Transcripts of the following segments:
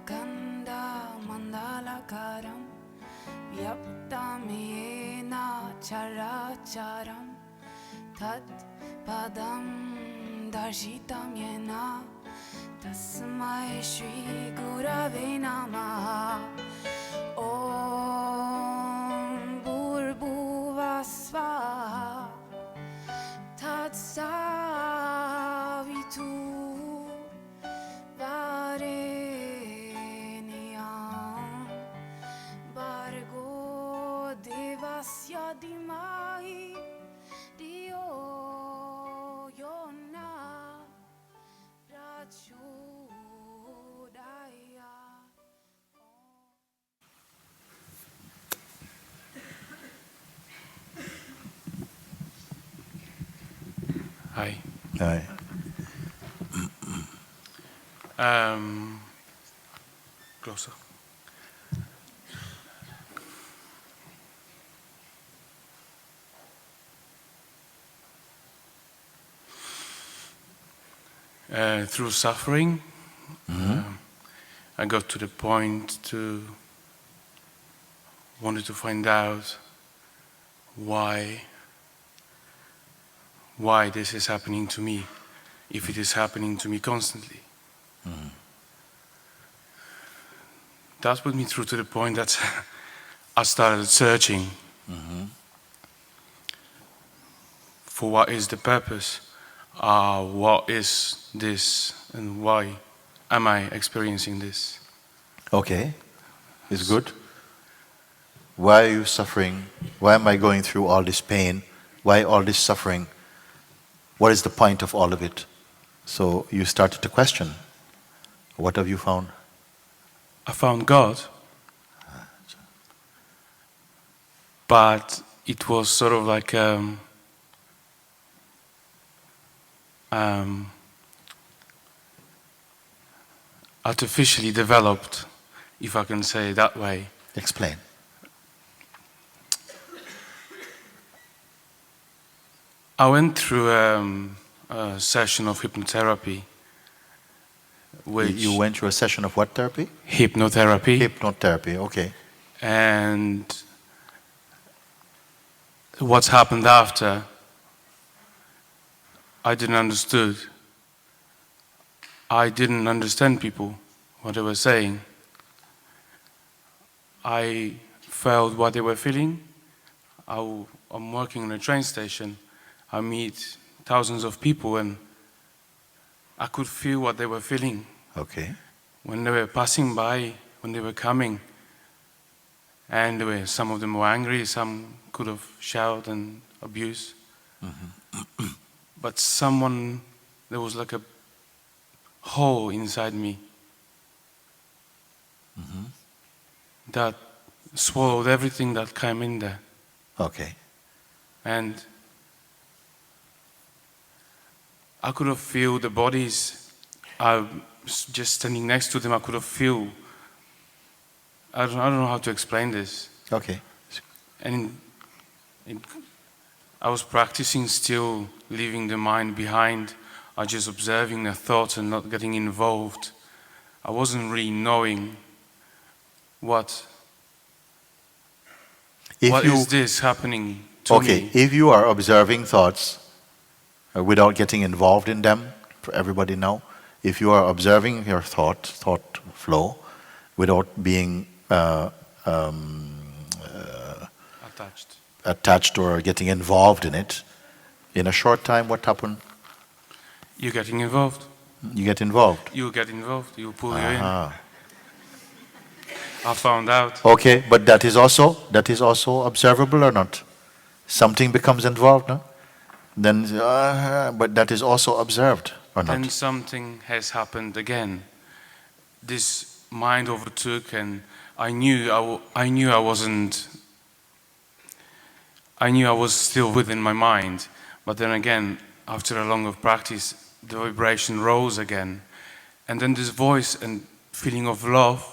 ganda mandalakaram Vyaptamena characharam Tat padam darshitam yena Tasmai Shri Gurave Namaha Om Bhurbhuva Svaha Tatsavitu Varenyam Bhargo Devasya Dhimahi Dio Yona Prachodaya. Hi. Hi. Closer. Through suffering, I got to the point to wanted to find out why this is happening to me, if it is happening to me constantly. That put me through to the point that I started searching for what is the purpose, what is this, and why am I experiencing this? Okay, it's good. Why are you suffering? Why am I going through all this pain? Why all this suffering? What is the point of all of it? So you started to question. What have you found? I found God, but it was sort of like artificially developed, if I can say it that way. Explain. I went through a session of hypnotherapy. You went through a session of what therapy? Hypnotherapy. Hypnotherapy, okay. And what happened after, I didn't understood. I didn't understand people, what they were saying. I felt what they were feeling. I'm working in a train station. I meet thousands of people and I could feel what they were feeling. Okay. When they were passing by, when they were coming, and some of them were angry, some could have shouted and abused. But there was like a hole inside me that swallowed everything that came in there. Okay. And I could have feel the bodies. Just standing next to them, I could have feel. I don't know how to explain this. Okay. And I was practicing still leaving the mind behind. I was just observing the thoughts and not getting involved. I wasn't really knowing what is this happening to me. Okay, if you are observing thoughts without getting involved in them, for everybody now, if you are observing your thought flow without being attached or getting involved in it, in a short time, what happened? You're getting involved. You get involved. You get involved. You pull you in. I found out. Okay, but that is also observable or not? Something becomes involved, no? Then, but that is also observed or not? Then something has happened again. This mind overtook, and I knew I was still within my mind. But then again, after a long of practice, the vibration rose again, and then this voice and feeling of love,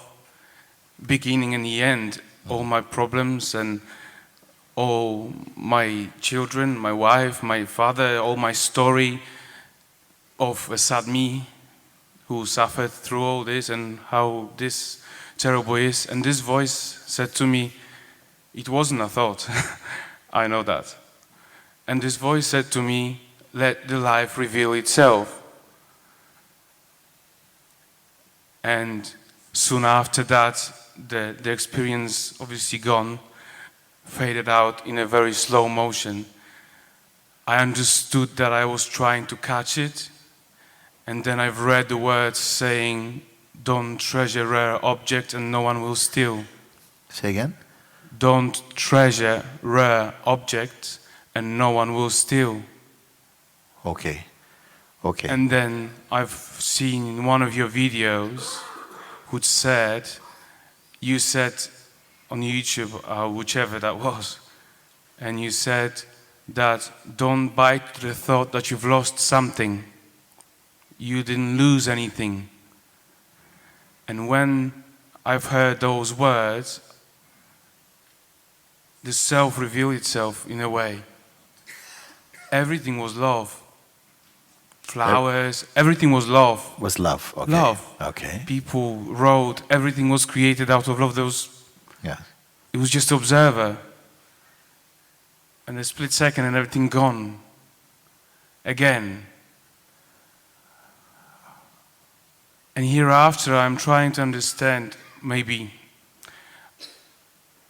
beginning and the end, all my problems and all my children, my wife, my father, all my story of a sad me who suffered through all this and how this terrible is. And this voice said to me, it wasn't a thought, I know that. And this voice said to me, let the life reveal itself. And soon after that, the experience obviously gone, faded out in a very slow motion. I understood that I was trying to catch it, and then I've read the words saying, don't treasure rare objects and no one will steal. Say again? Don't treasure rare objects and no one will steal. Okay. Okay. And then I've seen in one of your videos which said, you said on YouTube, whichever that was, and you said that don't bite the thought that you've lost something. You didn't lose anything. And when I've heard those words, the self revealed itself in a way. Everything was love. Flowers, everything was love. Was love. Okay. Love. Okay. People wrote, everything was created out of love. Yeah. It was just observer. And a split second and everything gone. Again. And hereafter I'm trying to understand, maybe,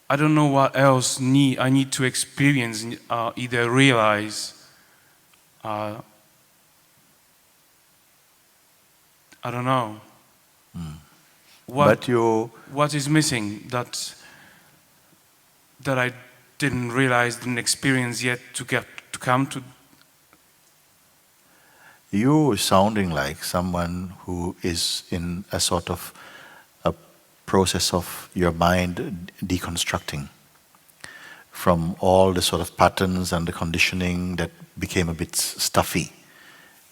I don't know what else I need to experience, either realize, I don't know. What is missing that I didn't realize, didn't experience yet to come to? You sounding like someone who is in a sort of a process of your mind deconstructing from all the sort of patterns and the conditioning that became a bit stuffy.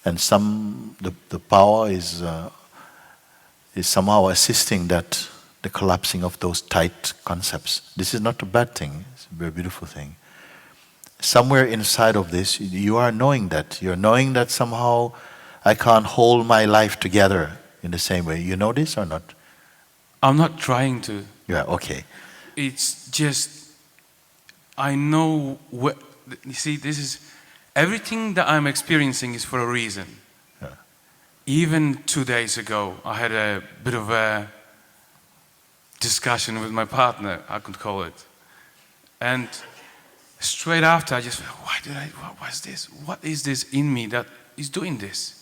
And the power is somehow assisting that, the collapsing of those tight concepts. This is not a bad thing, it's a very beautiful thing. Somewhere inside of this, you are knowing that. You're knowing that somehow I can't hold my life together in the same way. You know this or not? I'm not trying to. Yeah, okay. It's just, I know, you see, this is, everything that I'm experiencing is for a reason. Yeah. Even 2 days ago, I had a bit of a discussion with my partner, I could call it. And straight after, I just felt, what's this? What is this in me that is doing this?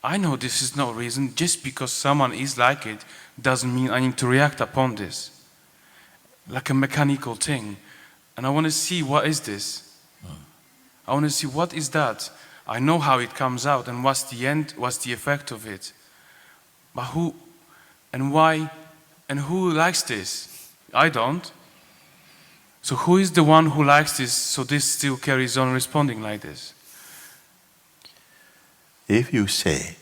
I know this is no reason. Just because someone is like it, doesn't mean I need to react upon this. Like a mechanical thing. And I want to see, what is this? I want to see, what is that? I know how it comes out and what's the end, what's the effect of it. But who and why and who likes this? I don't. So who is the one who likes this, so this still carries on responding like this? If you say,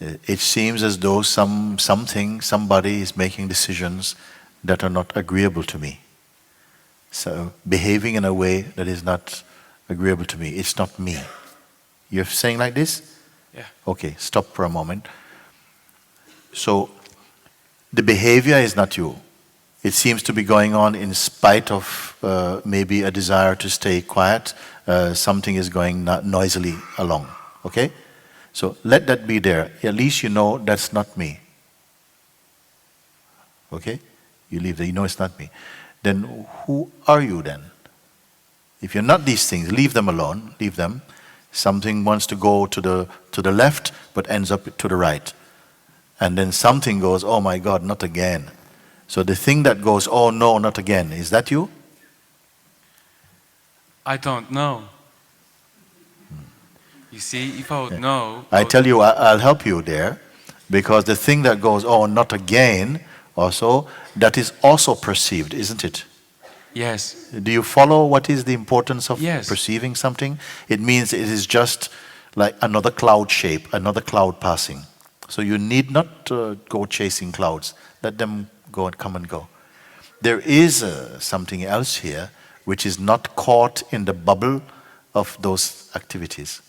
it seems as though somebody is making decisions that are not agreeable to me. So behaving in a way that is not agreeable to me, it's not me. You're saying like this? Yeah. Okay, stop for a moment. So the behavior is not you. It seems to be going on in spite of maybe a desire to stay quiet. Something is going noisily along. Okay? So let that be there. At least you know that's not me. Okay? You leave there. You know it's not me. Then who are you then? If you're not these things, leave them alone. Leave them. Something wants to go to the left but ends up to the right. And then something goes, oh my God, not again. So the thing that goes, oh no, not again, is that you? I don't know. You see, if I would know... I tell you, I'll help you there, because the thing that goes, oh, not again, also, that is also perceived, isn't it? Yes. Do you follow what is the importance of Yes. perceiving something? It means it is just like another cloud shape, another cloud passing. So you need not go chasing clouds. Let them go and come and go. There is something else here which is not caught in the bubble of those activities.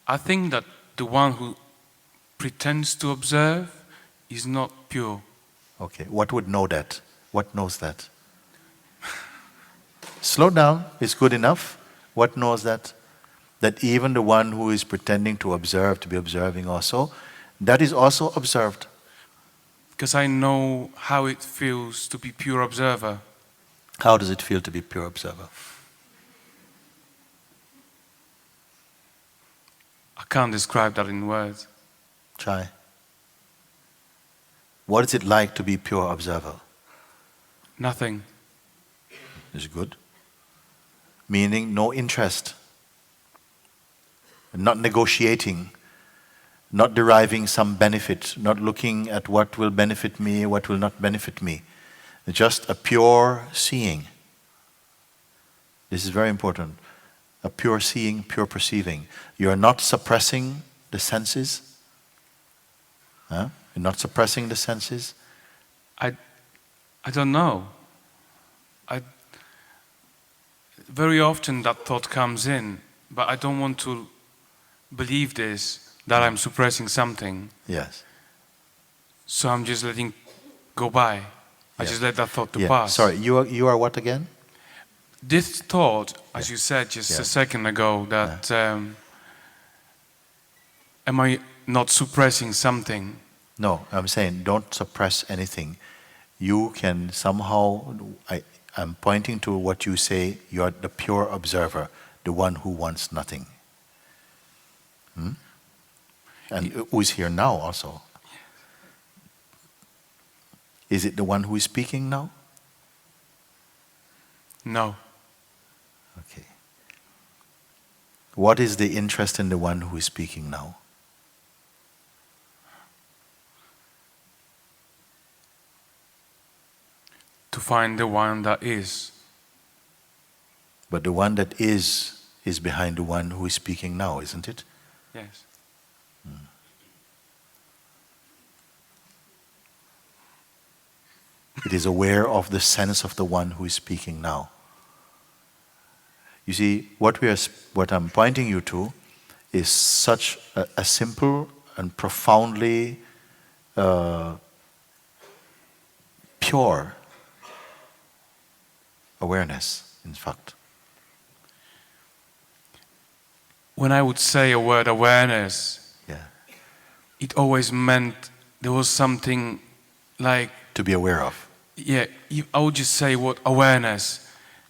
I think that the one who pretends to observe is not pure. Okay, what would know that? What knows that? Slow down, it's good enough. What knows that? That even the one who is pretending to observe, to be observing also, that is also observed. Because I know how it feels to be pure observer. How does it feel to be pure observer? I can't describe that in words. Try. What is it like to be pure observer? Nothing. Is good. Meaning no interest. Not negotiating. Not deriving some benefit. Not looking at what will benefit me, what will not benefit me. Just a pure seeing. This is very important. A pure seeing, pure perceiving. You are not suppressing the senses. Huh? You're not suppressing the senses. I don't know. Very often that thought comes in, but I don't want to believe this, that I'm suppressing something. Yes. So I'm just letting go by. I Yeah. just let that thought to Yeah. pass. Sorry, you are what again? This thought, as you said just a second ago, that am I not suppressing something? No, I'm saying don't suppress anything. You can somehow, I'm pointing to what you say, you are the pure observer, the one who wants nothing. And who is here now also. Is it the one who is speaking now? No. Okay. What is the interest in the one who is speaking now? To find the one that is. But the one that is behind the one who is speaking now, isn't it? Yes. It is aware of the sense of the one who is speaking now. You see, what I'm pointing you to is such a simple and profoundly pure awareness, in fact. When I would say a word awareness, Yeah. it always meant there was something like, To be aware of. yeah, I would just say what awareness,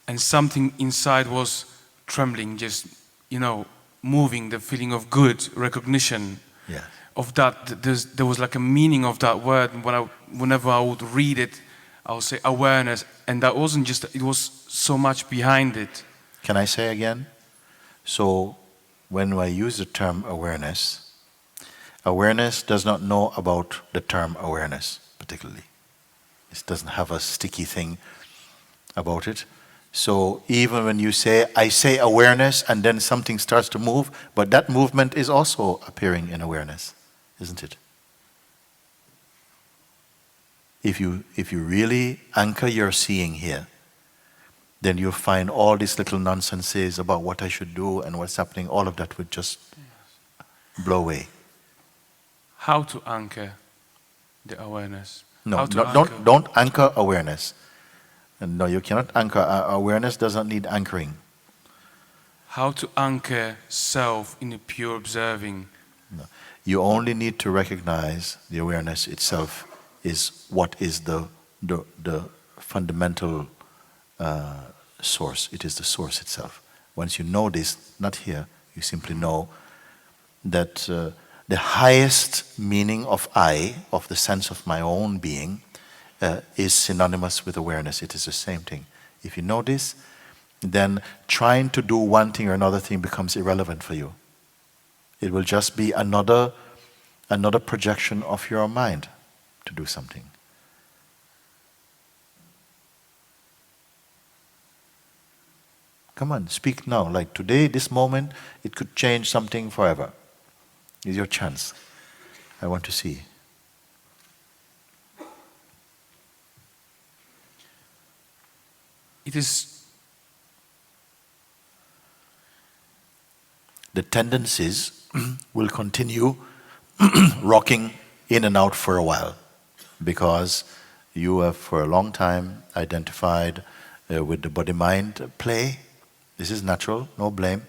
and something inside was trembling, just, moving, the feeling of good, recognition Yeah. of that. There was like a meaning of that word. Whenever I would read it, I would say awareness, and that wasn't just, it was so much behind it. Can I say again? So, when I use the term awareness, awareness does not know about the term awareness particularly. It doesn't have a sticky thing about it. So even when you say, I say awareness, and then something starts to move, but that movement is also appearing in awareness, isn't it? If you really anchor your seeing here, then you'll find all these little nonsenses about what I should do and what's happening, all of that would just blow away. How to anchor the awareness? No, How to don't anchor awareness. And no, you cannot anchor. Awareness doesn't need anchoring. How to anchor self in a pure observing? No. You only need to recognize the awareness itself is what is the fundamental source. It is the source itself. Once you know this, not here, you simply know that the highest meaning of I, of the sense of my own being, is synonymous with awareness. It is the same thing. If you know this, then trying to do one thing or another thing becomes irrelevant for you. It will just be another projection of your mind to do something. Come on, speak now. Like today, this moment, it could change something forever. It's your chance. I want to see. It is The tendencies will continue rocking in and out for a while, because you have for a long time identified with the body-mind play. This is natural, no blame.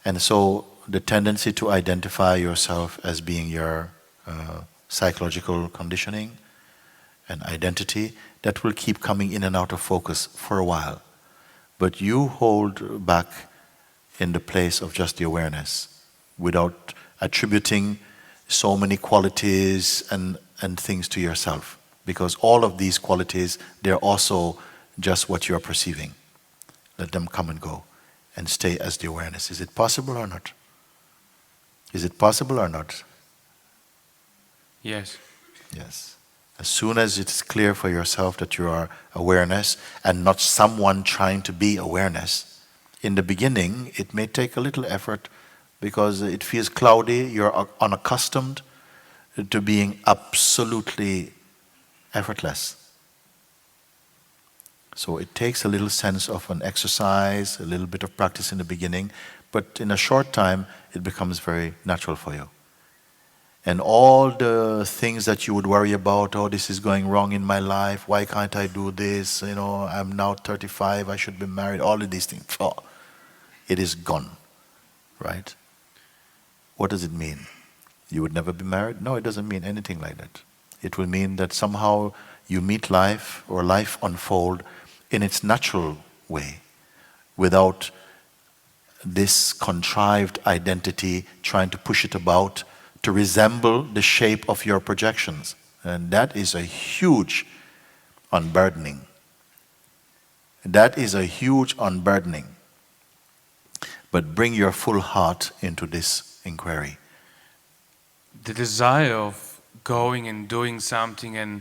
And so the tendency to identify yourself as being your psychological conditioning and identity, that will keep coming in and out of focus for a while. But you hold back in the place of just the awareness, without attributing so many qualities and things to yourself. Because all of these qualities, they're also just what you're perceiving. Let them come and go, and stay as the awareness. Is it possible or not? Is it possible or not? Yes. Yes. As soon as it's clear for yourself that you are awareness and not someone trying to be awareness, in the beginning it may take a little effort because it feels cloudy, you're unaccustomed to being absolutely effortless. So it takes a little sense of an exercise, a little bit of practice in the beginning, but in a short time it becomes very natural for you. And all the things that you would worry about, oh, this is going wrong in my life, why can't I do this, I'm now 35, I should be married, all of these things, oh, it is gone, right? What does it mean? You would never be married? No, it doesn't mean anything like that. It will mean that somehow you meet life, or life unfold in its natural way, without this contrived identity trying to push it about to resemble the shape of your projections. And that is a huge unburdening. That is a huge unburdening. But bring your full heart into this inquiry. The desire of going and doing something and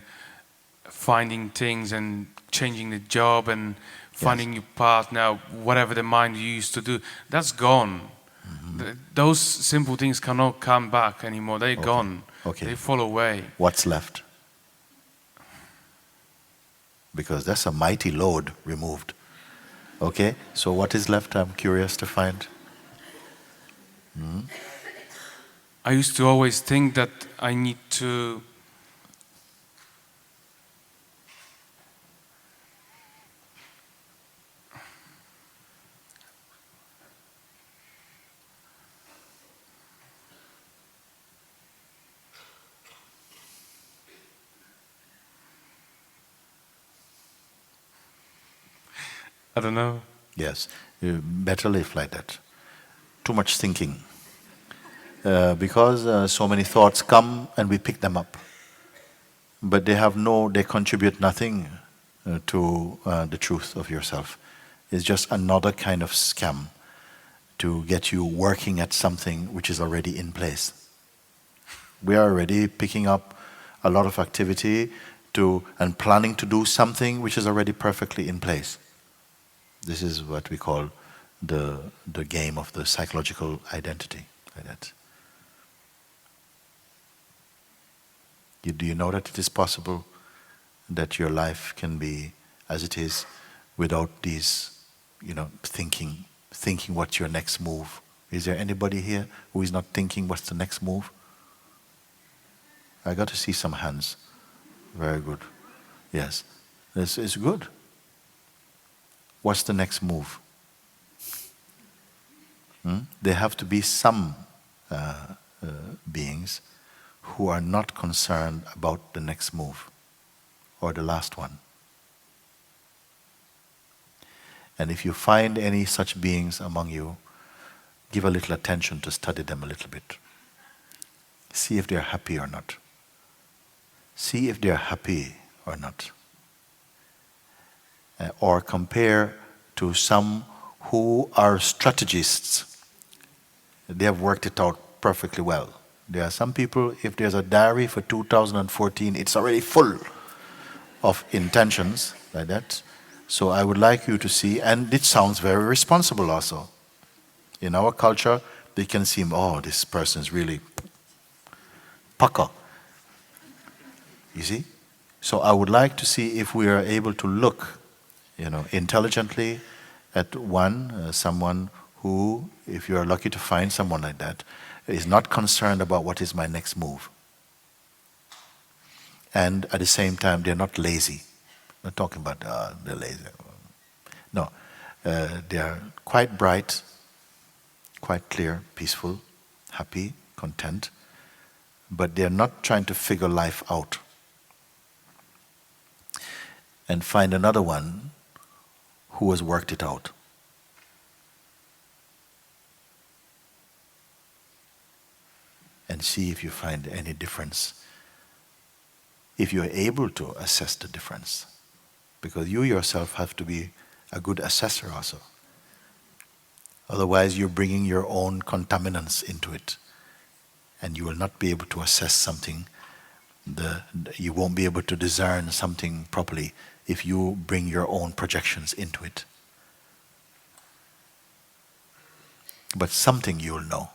finding things and changing the job and finding your partner, whatever the mind used to do, that's gone. Those simple things cannot come back anymore. They're gone. Okay. They fall away. What's left? Because that's a mighty load removed. Okay, so what is left? I'm curious to find. I used to always think that I need to I don't know. Yes, you better live like that. Too much thinking. Because so many thoughts come and we pick them up. But they contribute nothing to the truth of yourself. It's just another kind of scam to get you working at something which is already in place. We are already picking up a lot of activity and planning to do something which is already perfectly in place. This is what we call the game of the psychological identity. Like that. Do you know that it is possible that your life can be as it is without these, thinking what's your next move? Is there anybody here who is not thinking what's the next move? I got to see some hands. Very good. Yes, this is good. What's the next move? There have to be some beings who are not concerned about the next move or the last one. And if you find any such beings among you, give a little attention to study them a little bit. See if they're happy or not. See if they're happy or not. Or compare to some who are strategists. They have worked it out perfectly well. There are some people, if there's a diary for 2014, it's already full of intentions like that. So I would like you to see, and it sounds very responsible also. In our culture, they can seem, oh, this person's really pucker. You see? So I would like to see if we are able to look, intelligently at someone who, if you're lucky to find someone like that, is not concerned about what is my next move. And at the same time, they're not lazy. I'm not talking about they're lazy. No, they are quite bright, quite clear, peaceful, happy, content, but they're not trying to figure life out. And find another one who has worked it out. And see if you find any difference. If you're able to assess the difference. Because you yourself have to be a good assessor also. Otherwise you're bringing your own contaminants into it. And you will not be able to assess something. You won't be able to discern something properly if you bring your own projections into it. But something you'll know.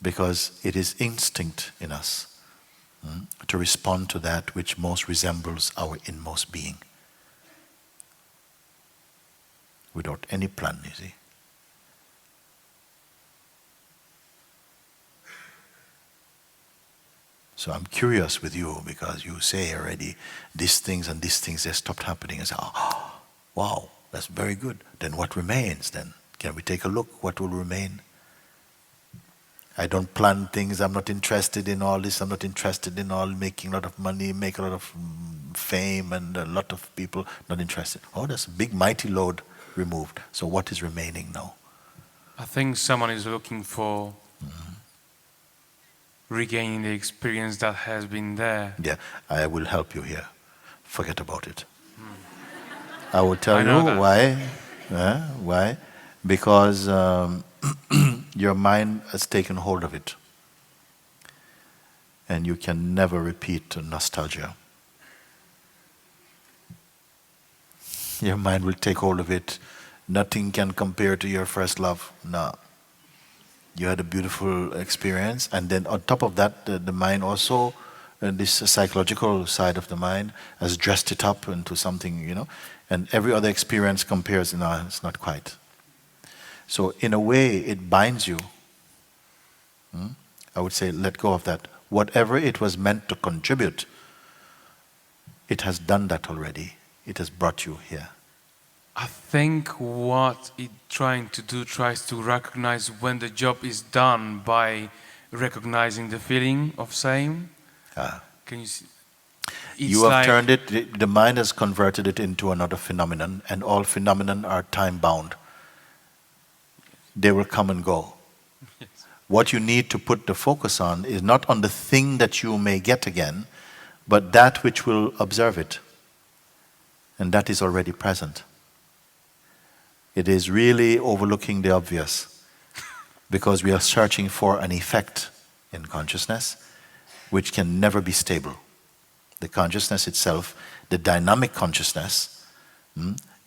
Because it is instinct in us to respond to that which most resembles our inmost being. Without any plan, you see. So I'm curious with you because you say already these things and these things, they stopped happening. And say, oh, wow, that's very good. Then what remains then? Can we take a look? What will remain? I don't plan things. I'm not interested in all this. I'm not interested in all making a lot of money, make a lot of fame and a lot of people. Not interested. Oh, that's a big mighty load removed. So what is remaining now? I think someone is looking for regaining the experience that has been there. Yeah, I will help you here. Forget about it. I will tell you why. Why? Because your mind has taken hold of it. And you can never repeat nostalgia. Your mind will take hold of it. Nothing can compare to your first love. No. You had a beautiful experience, and then on top of that, the mind also, this psychological side of the mind, has dressed it up into something, and every other experience compares, it's not quite. So in a way, it binds you. I would say, let go of that. Whatever it was meant to contribute, it has done that already. It has brought you here. I think what it's trying to do tries to recognize when the job is done by recognizing the feeling of same. Can you see? You have turned it, the mind has converted it into another phenomenon, and all phenomenon are time bound. They will come and go. Yes. What you need to put the focus on is not on the thing that you may get again, but that which will observe it. And that is already present. It is really overlooking the obvious, because we are searching for an effect in consciousness which can never be stable. The consciousness itself, the dynamic consciousness,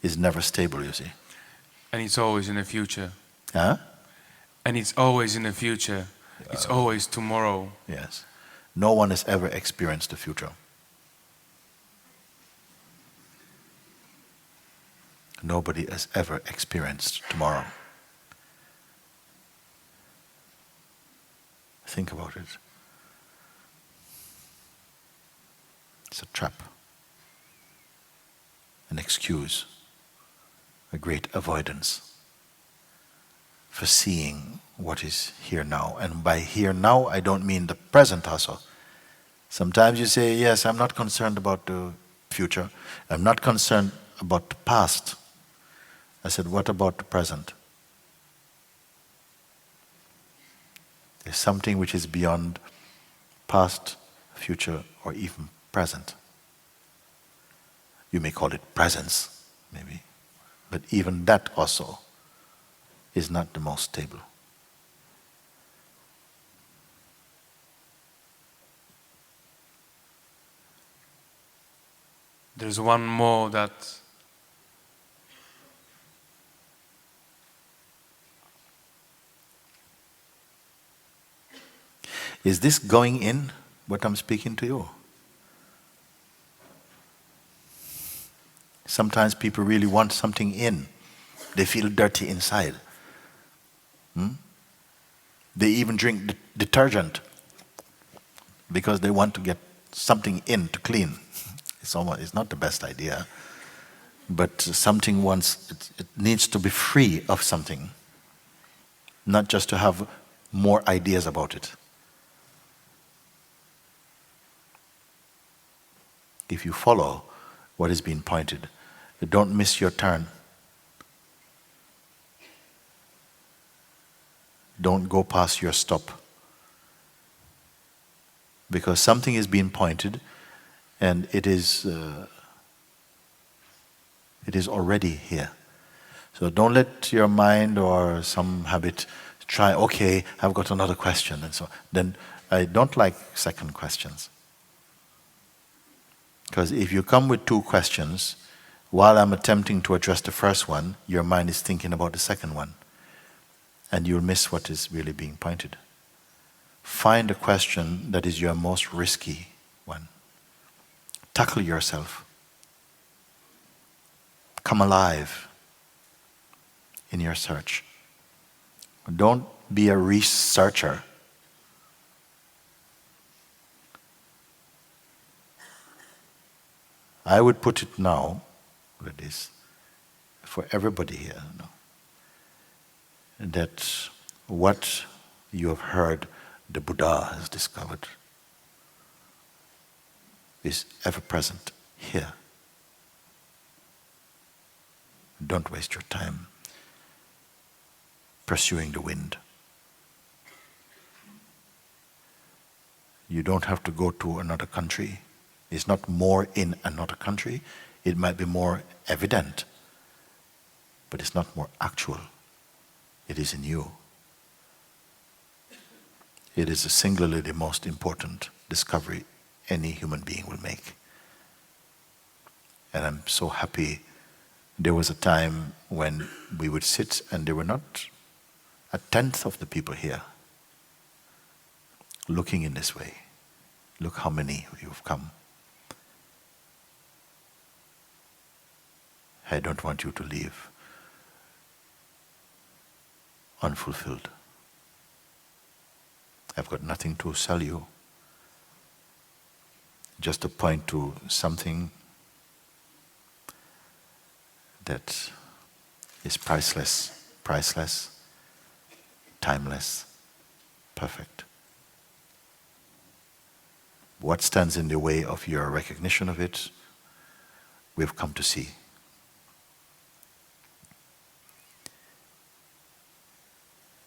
is never stable, you see. And it's always in the future. Huh? And it's always in the future. It's always tomorrow. Yes. No one has ever experienced the future. Nobody has ever experienced tomorrow. Think about it. It's a trap, an excuse, a great avoidance for seeing what is here now. And by here now, I don't mean the present also. Sometimes you say, yes, I'm not concerned about the future. I'm not concerned about the past. I said, what about the present? There's something which is beyond past, future, or even present. You may call it presence, maybe. But even that also is not the most stable. There's one more that is this going in what I'm speaking to you? Sometimes people really want something in. They feel dirty inside. They even drink detergent because they want to get something in to clean. It's not the best idea, but something it needs to be free of something, not just to have more ideas about it. If you follow what is being pointed, don't miss your turn. Don't go past your stop. Because something is being pointed and it is already here. So don't let your mind or some habit try, okay, I've got another question, and so then I don't like second questions. Because if you come with two questions, while I'm attempting to address the first one, your mind is thinking about the second one. And you'll miss what is really being pointed. Find a question that is your most risky one. Tackle yourself. Come alive in your search. Don't be a researcher. I would put it now, like this, for everybody here, that what you have heard the Buddha has discovered is ever present here. Don't waste your time pursuing the wind. You don't have to go to another country. It's not more in another country. It might be more evident, but it's not more actual. It is in you. It is singularly the most important discovery any human being will make. And I'm so happy. There was a time when we would sit and there were not a tenth of the people here looking in this way. Look how many of you have come. I don't want you to leave unfulfilled. I've got nothing to sell you. Just to point to something that is priceless, timeless, perfect. What stands in the way of your recognition of it, we've come to see.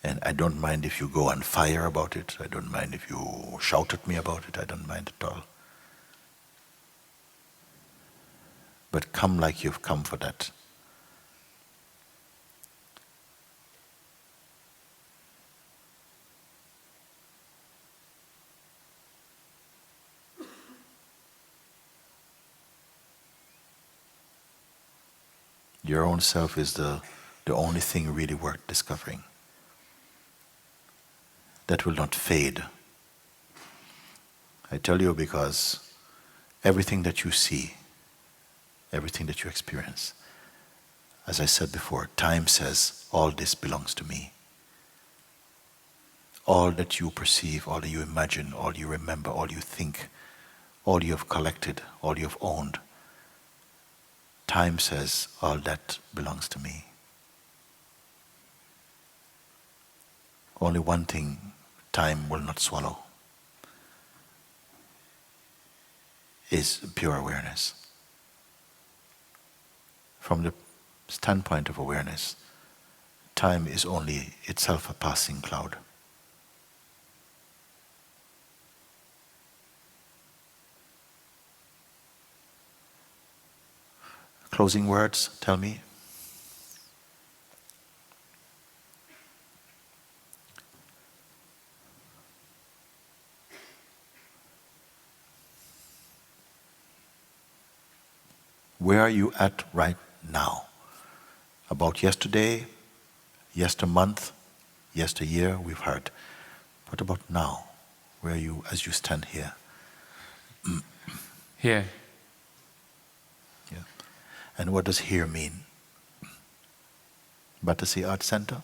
And I don't mind if you go on fire about it. I don't mind if you shout at me about it. I don't mind at all. But come like you've come for that. Your own self is the only thing really worth discovering. That will not fade. I tell you because everything that you see, everything that you experience, as I said before, time says, all this belongs to me. All that you perceive, all that you imagine, all you remember, all you think, all you have collected, all you have owned, time says, all that belongs to me. Only one thing time will not swallow is pure awareness. From the standpoint of awareness, time is only itself a passing cloud. Closing words, tell me. Where are you at right now? About yesterday, yestermonth, yesteryear, we've heard. What about now? Where are you as you stand here? Here. Yeah. And what does here mean? Battersea Art Center?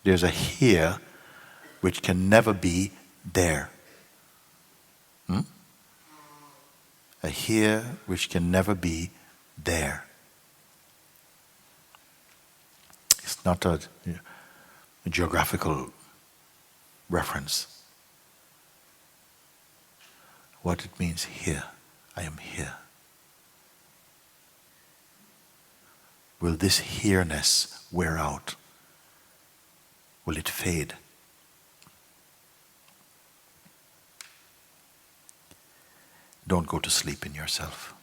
There's a here which can never be there. A here which can never be there. It's not a geographical reference. What it means here, I am here. Will this here-ness wear out? Will it fade? Don't go to sleep in yourself.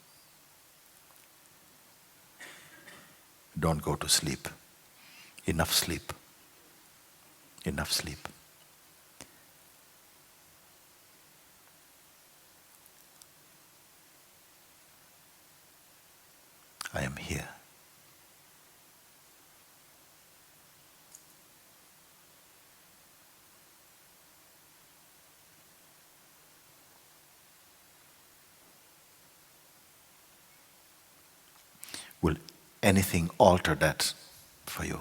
Don't go to sleep. Enough sleep. Enough sleep. I am here. Will anything alter that for you?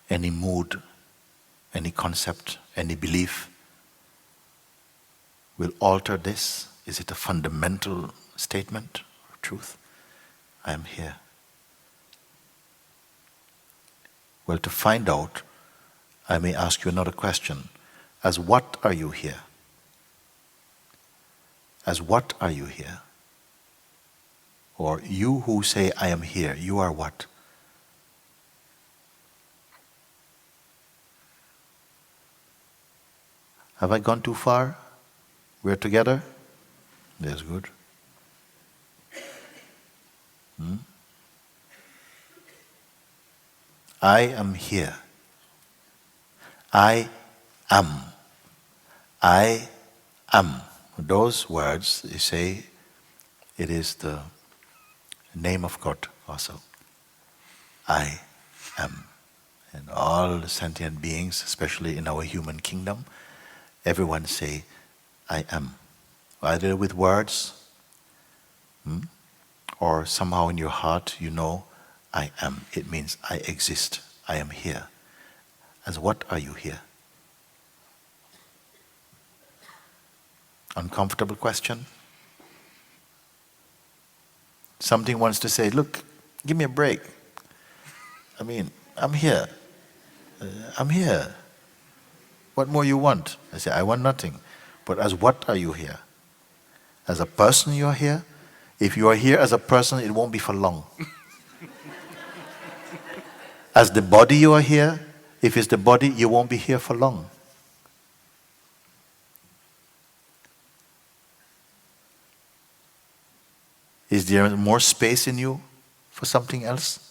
Any mood, any concept, any belief will alter this? Is it a fundamental statement of truth? I am here. Well, to find out, I may ask you another question. As what are you here? As what are you here? Or you who say, I am here, you are what? Have I gone too far? We're together? That's good. I am here. I am. I am. Those words, you say, it is the name of God also. I am. And all the sentient beings, especially in our human kingdom, everyone say, I am. Either with words, or somehow in your heart you know, I am. It means I exist. I am here. As what are you here? Uncomfortable question? Something wants to say, look, give me a break. I mean, I'm here. I'm here. What more you want? I say, I want nothing. But as what are you here? As a person you are here? If you are here as a person, it won't be for long. As the body you are here, if it's the body, you won't be here for long. Is there more space in you for something else?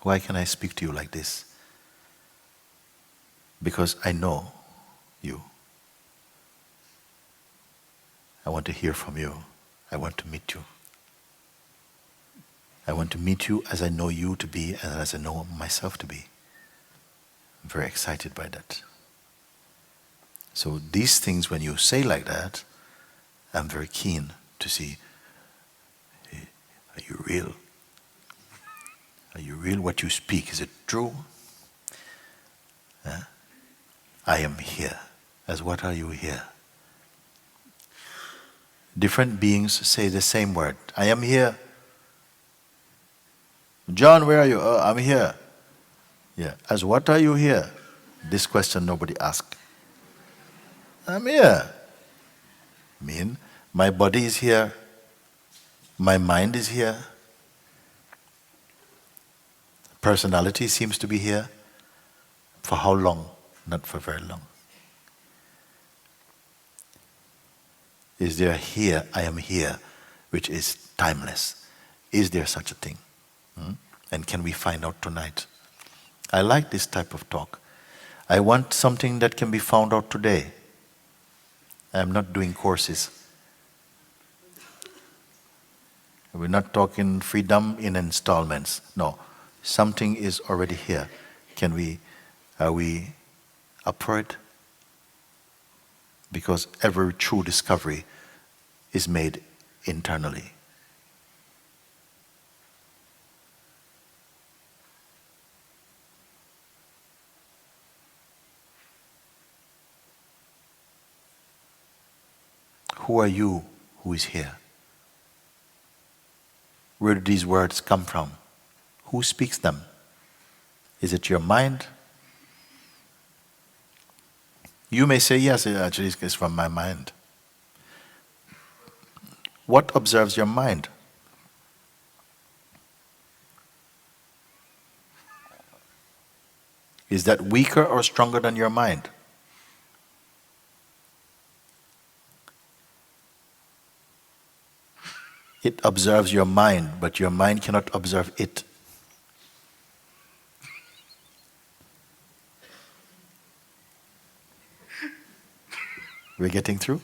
Why can I speak to you like this? Because I know you. I want to hear from you. I want to meet you. I want to meet you as I know you to be and as I know myself to be. I'm very excited by that. So these things, when you say like that, I'm very keen to see, are you real? Are you real? What you speak, is it true? I am here. As what are you here? Different beings say the same word. I am here. John, where are you? Oh, I'm here. Yeah. As what are you here? This question nobody asked. I'm here. I mean, my body is here. My mind is here. Personality seems to be here. For how long? Not for very long. Is there here, I am here, which is timeless? Is there such a thing? And can we find out tonight? I like this type of talk. I want something that can be found out today. I am not doing courses. We're not talking freedom in installments. No. Something is already here. Are we up for it? because every true discovery is made internally. Who are you who is here? Where do these words come from? Who speaks them? Is it your mind? You may say, yes, actually it's from my mind. What observes your mind? Is that weaker or stronger than your mind? It observes your mind, but your mind cannot observe it. We're getting through?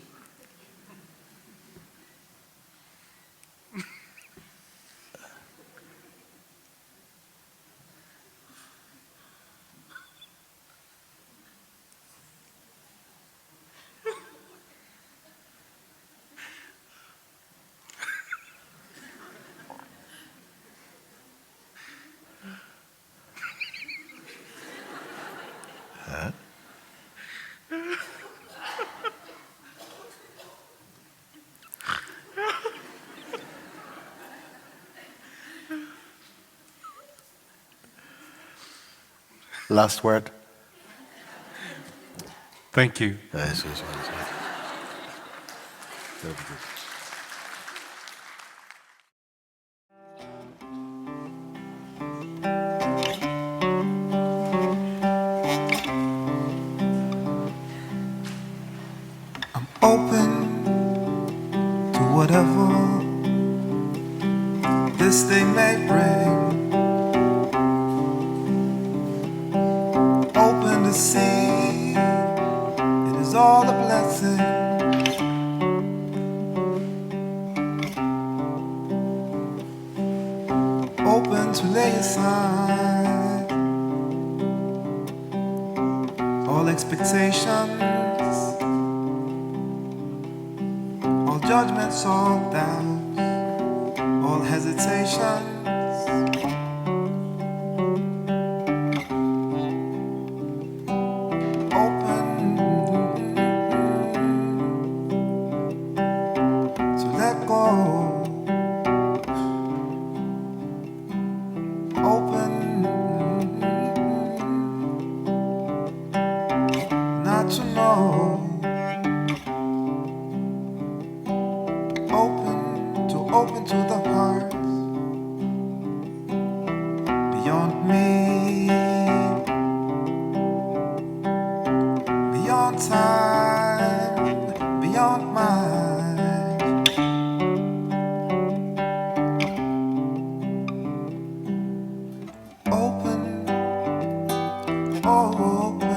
Last word? Thank you. Yes, yes, yes. Very good. I'm open to whatever this day may bring. Open to see it is all a blessing. Open to lay aside all expectations, all judgments, all doubts, all hesitations. Open to let go. Open not to know. Open to the heart beyond me, beyond time, beyond mind. Open, oh, open.